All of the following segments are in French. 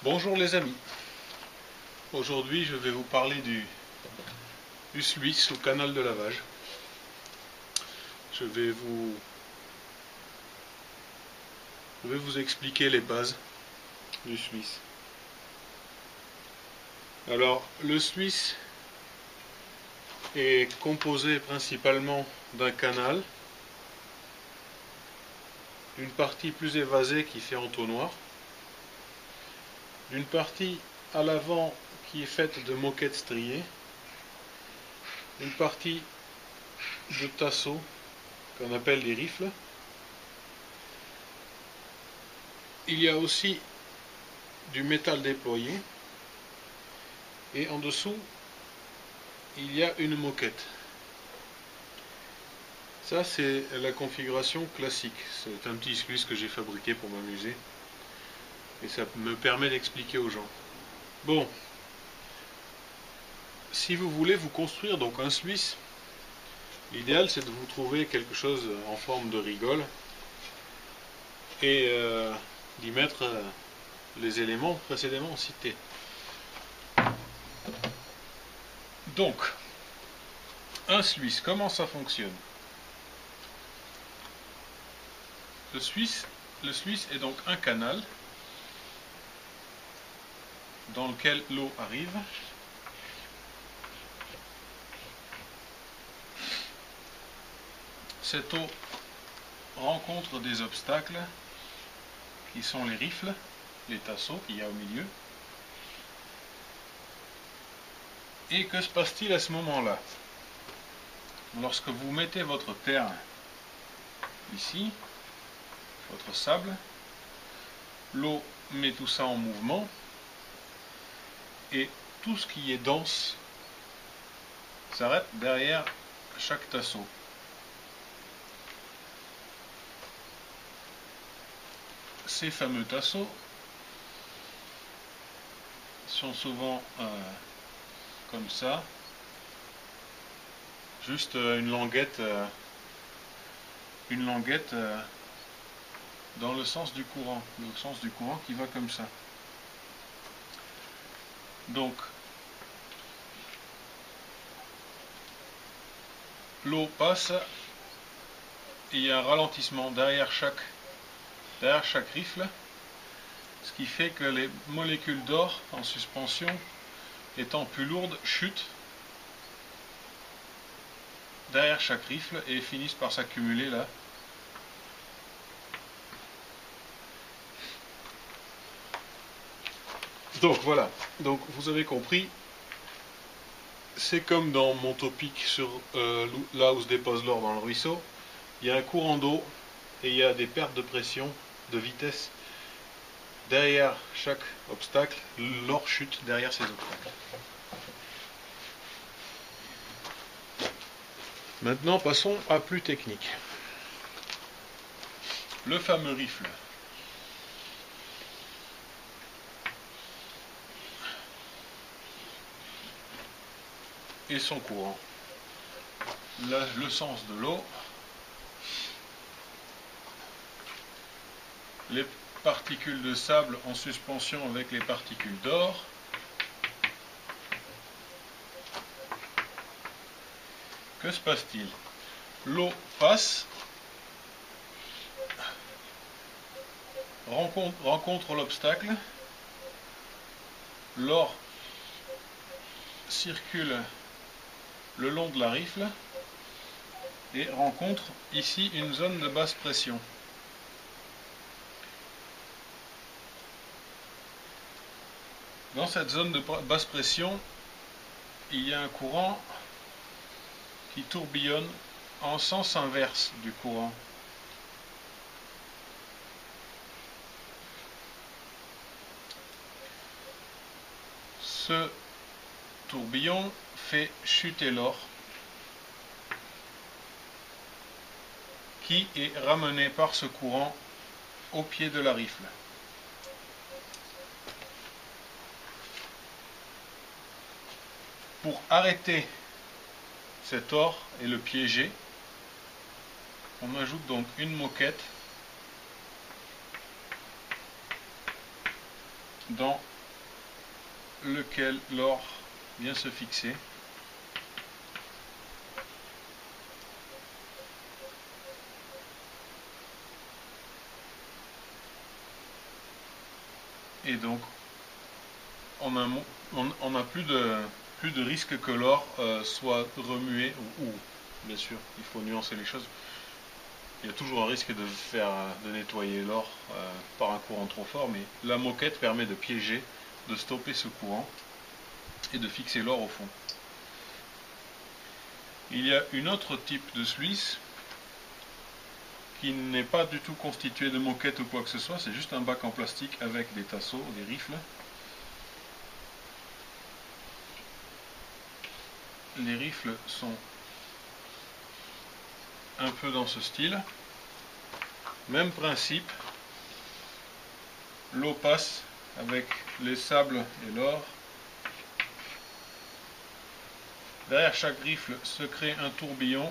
Bonjour les amis, aujourd'hui je vais vous parler du Suisse ou canal de lavage. Je vais vous expliquer les bases du Suisse. Alors le Suisse est composé principalement d'un canal, d'une partie plus évasée qui fait entonnoir, d'une partie à l'avant qui est faite de moquettes striées, une partie de tasseaux qu'on appelle des rifles. Il y a aussi du métal déployé et en dessous il y a une moquette. Ça c'est la configuration classique, c'est un petit Suisse que j'ai fabriqué pour m'amuser et ça me permet d'expliquer aux gens. Bon, si vous voulez vous construire donc un Suisse, l'idéal c'est de vous trouver quelque chose en forme de rigole et d'y mettre les éléments précédemment cités. Donc, un Suisse, comment ça fonctionne? Le Suisse est donc un canal dans lequel l'eau arrive. Cette eau rencontre des obstacles qui sont les rifles, les tasseaux qu'il y a au milieu. Et que se passe-t-il à ce moment-là? Lorsque vous mettez votre terre ici, votre sable, l'eau met tout ça en mouvement et tout ce qui est dense s'arrête derrière chaque tasseau. Ces fameux tasseaux sont souvent comme ça, juste une languette dans le sens du courant qui va comme ça. Donc l'eau passe, il y a un ralentissement derrière chaque rifle, ce qui fait que les molécules d'or en suspension, étant plus lourdes, chutent derrière chaque rifle et finissent par s'accumuler là. Donc voilà, donc vous avez compris, c'est comme dans mon topic sur là où se dépose l'or dans le ruisseau, il y a un courant d'eau et il y a des pertes de pression, de vitesse. Derrière chaque obstacle, l'or chute derrière ces obstacles. Maintenant, passons à plus technique. Le fameux rifle. Et son courant. Le sens de l'eau. Les particules de sable en suspension avec les particules d'or. Que se passe-t-il? L'eau passe, rencontre l'obstacle, l'or circule le long de la rifle et rencontre ici une zone de basse pression. Dans cette zone de basse pression, il y a un courant qui tourbillonne en sens inverse du courant. Ce tourbillon fait chuter l'or qui est ramené par ce courant au pied de la rifle. Pour arrêter cet or et le piéger, on ajoute donc une moquette dans lequel l'or vient se fixer. Et donc on a plus de risque que l'or soit remué, ou bien sûr il faut nuancer les choses. Il y a toujours un risque de nettoyer l'or par un courant trop fort, mais la moquette permet de piéger, de stopper ce courant et de fixer l'or au fond. Il y a une autre type de sluice qui n'est pas du tout constitué de moquette ou quoi que ce soit, c'est juste un bac en plastique avec des tasseaux, des rifles. Les rifles sont un peu dans ce style. Même principe, l'eau passe avec les sables et l'or. Derrière chaque rifle se crée un tourbillon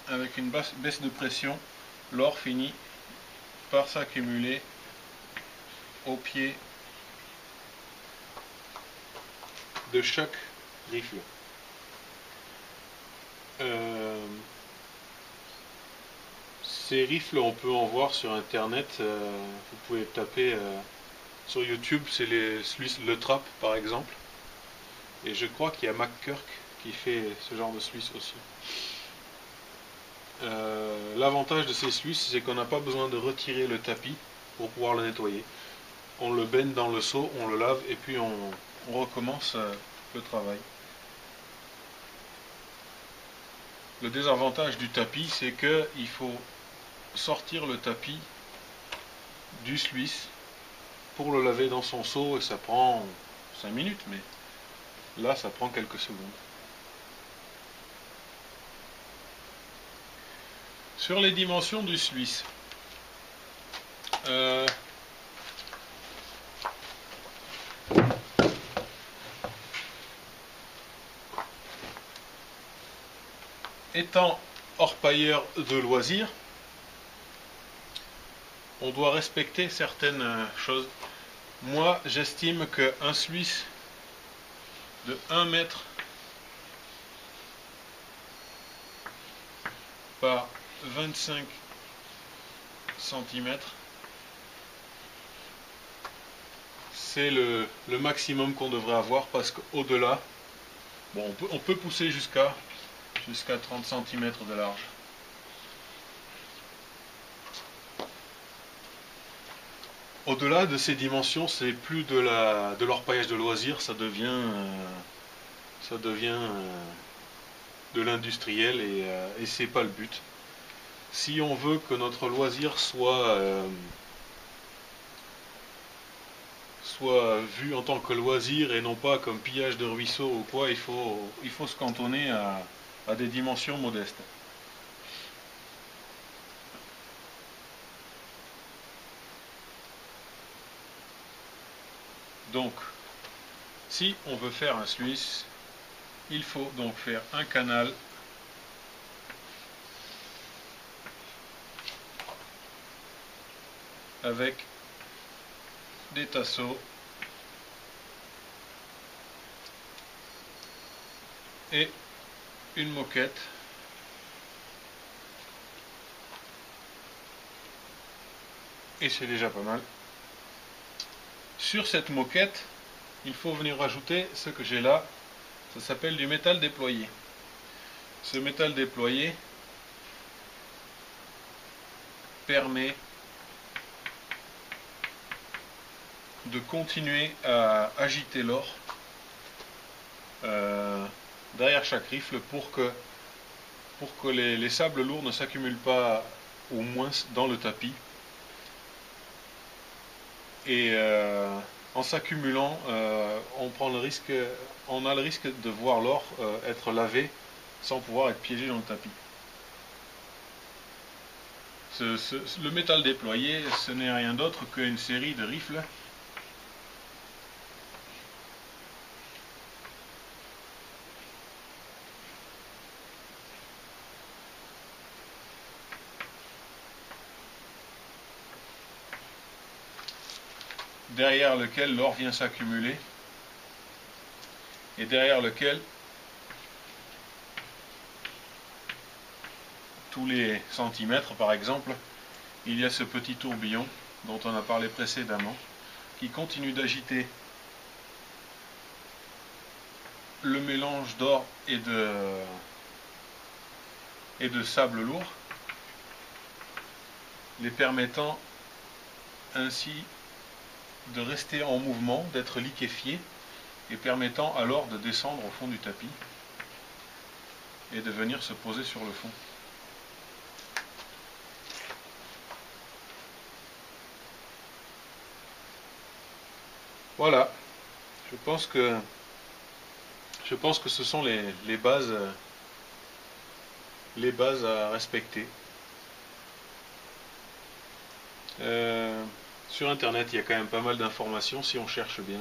avec une baisse de pression. L'or finit par s'accumuler au pied de chaque rifle. Ces rifles, on peut en voir sur internet. Vous pouvez taper sur YouTube, c'est les Sluice Le Trap par exemple. Et je crois qu'il y a McKirk qui fait ce genre de sluice aussi. L'avantage de ces sluices, c'est qu'on n'a pas besoin de retirer le tapis pour pouvoir le nettoyer. On le baigne dans le seau, on le lave et puis on recommence le travail. Le désavantage du tapis, c'est qu'il faut sortir le tapis du sluice pour le laver dans son seau et ça prend 5 minutes, mais là ça prend quelques secondes. Sur les dimensions du sluice, étant orpailleur de loisirs, on doit respecter certaines choses. Moi, j'estime qu'un sluice de 1 mètre par 25 cm, c'est le maximum qu'on devrait avoir, parce qu'au-delà, bon, on peut pousser jusqu'à 30 cm de large. Au-delà de ces dimensions, c'est plus de l'orpaillage de loisirs, ça devient de l'industriel et c'est pas le but. Si on veut que notre loisir soit vu en tant que loisir et non pas comme pillage de ruisseau ou quoi, il faut se cantonner à des dimensions modestes. Donc, si on veut faire un sluice, il faut donc faire un canal avec des tasseaux et une moquette et c'est déjà pas mal. Sur cette moquette, il faut venir rajouter ce que j'ai là, ça s'appelle du métal déployé. Ce métal déployé permet de continuer à agiter l'or derrière chaque rifle pour que les sables lourds ne s'accumulent pas au moins dans le tapis. Et en s'accumulant, on a le risque de voir l'or être lavé sans pouvoir être piégé dans le tapis. Le métal déployé, ce n'est rien d'autre qu'une série de rifles derrière lequel l'or vient s'accumuler et derrière lequel, tous les centimètres par exemple, il y a ce petit tourbillon dont on a parlé précédemment, qui continue d'agiter le mélange d'or et de sable lourd, les permettant ainsi de rester en mouvement, d'être liquéfiés, et permettant alors de descendre au fond du tapis et de venir se poser sur le fond. Voilà, je pense que ce sont les bases à respecter. Sur internet, il y a quand même pas mal d'informations si on cherche bien.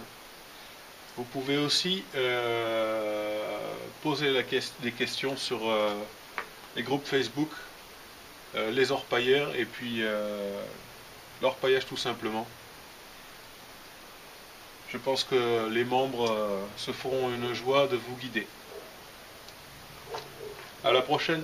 Vous pouvez aussi poser des questions sur les groupes Facebook, les orpailleurs et puis l'orpaillage tout simplement. Je pense que les membres se feront une joie de vous guider. À la prochaine!